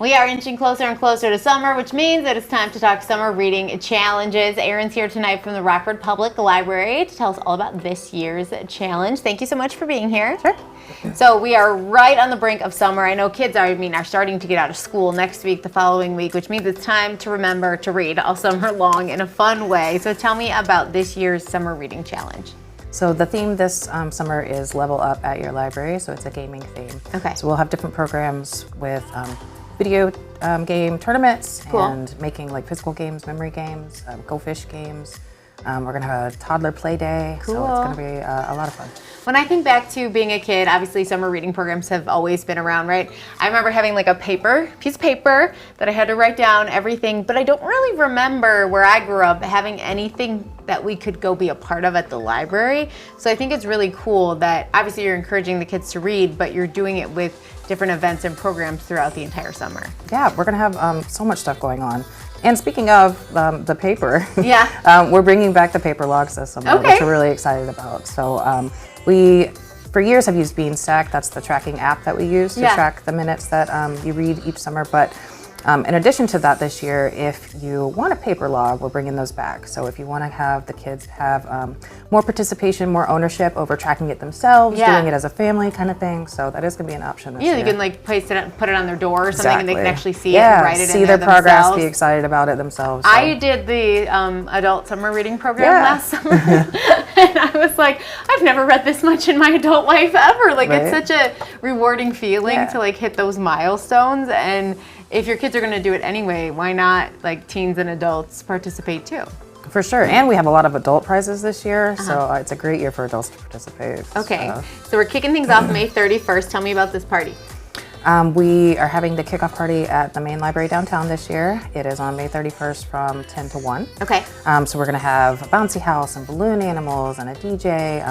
We are inching closer and closer to summer, which means that it's time to talk summer reading challenges. Erin's here tonight from the Rockford Public Library to tell us all about this year's challenge. Thank you so much for being here. Sure. So we are right on the brink of summer. I know kids are starting to get out of school next week, the following week, which means it's time to remember to read all summer long in a fun way. So tell me about this year's summer reading challenge. So the theme this summer is Level Up at Your Library, so it's a gaming theme. Okay. So we'll have different programs with video game tournaments and making like physical games, memory games, Go Fish games. We're gonna have a toddler play day, so it's gonna be a lot of fun. When I think back to being a kid, obviously summer reading programs have always been around, right? I remember having like a piece of paper that I had to write down everything, but I don't really remember where I grew up having anything that we could go be a part of at the library. So I think it's really cool that obviously you're encouraging the kids to read, but you're doing it with different events and programs throughout the entire summer. Yeah, we're gonna have so much stuff going on. And speaking of the paper, yeah, we're bringing back the paper logs this summer, which we're really excited about. So we, for years, have used Beanstack. That's the tracking app that we use to track the minutes that you read each summer. But in addition to that, this year, if you want a paper log, we're bringing those back. So if you want to have the kids have more participation, more ownership over tracking it themselves, doing it as a family kind of thing. So that is going to be an option this year. You can like place it, put it on their door or something, and they can actually see it and write it see in their there progress, themselves. be excited about it themselves. So. I did the adult summer reading program last summer, and I was like, I've never read this much in my adult life ever. Like it's such a rewarding feeling to like hit those milestones. And if your kids are going to do it anyway, why not like teens and adults participate too? For sure, and we have a lot of adult prizes this year, so it's a great year for adults to participate. Okay, so we're kicking things off May 31st. Tell me about this party. We are having the kickoff party at the main library downtown this year. It is on May 31st from 10 to 1. Okay. So we're going to have a bouncy house and balloon animals and a DJ.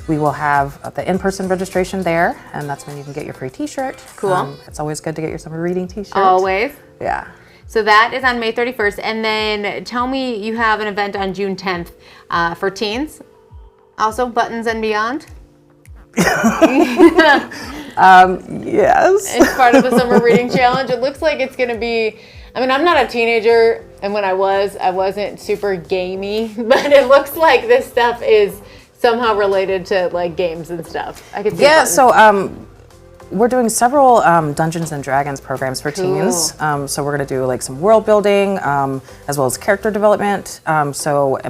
We will have the in-person registration there, and that's when you can get your free t-shirt. Cool. It's always good to get your summer reading t-shirt. Always. Yeah. So that is on May 31st. And then tell me, you have an event on June 10th for teens. Also Buttons and Beyond. Yes. It's part of the summer reading challenge. It looks like it's going to be, I mean, I'm not a teenager, and when I wasn't super gamey, but it looks like this stuff is somehow related to like games and stuff. I could see so we're doing several Dungeons and Dragons programs for teens. So we're going to do like some world building as well as character development. And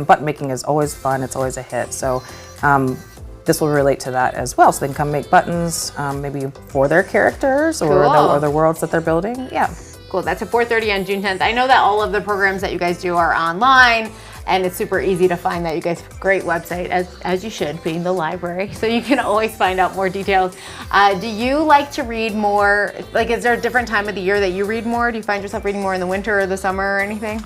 button making is always fun. It's always a hit. So this will relate to that as well. So they can come make buttons maybe for their characters or the worlds that they're building. Yeah. Cool. That's at 4:30 on June 10th. I know that all of the programs that you guys do are online, and it's super easy to find that. You guys have a great website, as you should, being the library, so you can always find out more details. Do you like to read more? Like, is there a different time of the year that you read more? Do you find yourself reading more in the winter or the summer or anything?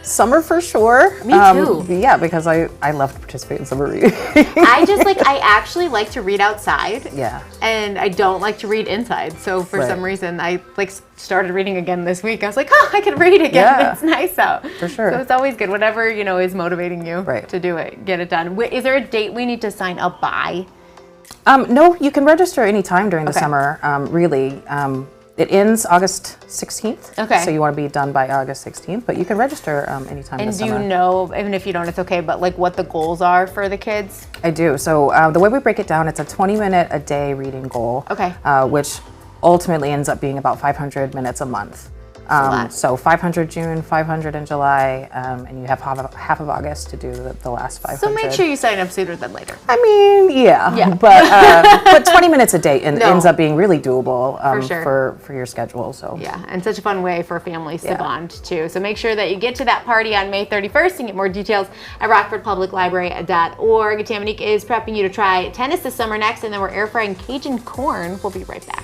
Summer for sure. Me too. Yeah, because I love to participate in summer reading. I actually like to read outside. Yeah. And I don't like to read inside. So for some reason, I started reading again this week. I was like, I can read again. Yeah. It's nice out. For sure. So it's always good. Whatever, is motivating you to do it, get it done. Is there a date we need to sign up by? No, you can register anytime during the summer, really. It ends August 16th. Okay. So you want to be done by August 16th, but you can register anytime this summer. And do you know, even if you don't, it's okay, but like what the goals are for the kids? I do. So the way we break it down, it's a 20-minute a day reading goal, which ultimately ends up being about 500 minutes a month. So 500 June, 500 in July, and you have half of August to do the last 500. So make sure you sign up sooner than later. I mean, yeah. But 20 minutes a day ends up being really doable for your schedule. So yeah, and such a fun way for families to bond too. So make sure that you get to that party on May 31st and get more details at rockfordpubliclibrary.org. Tamanique is prepping you to try tennis this summer next, and then we're air frying Cajun corn. We'll be right back.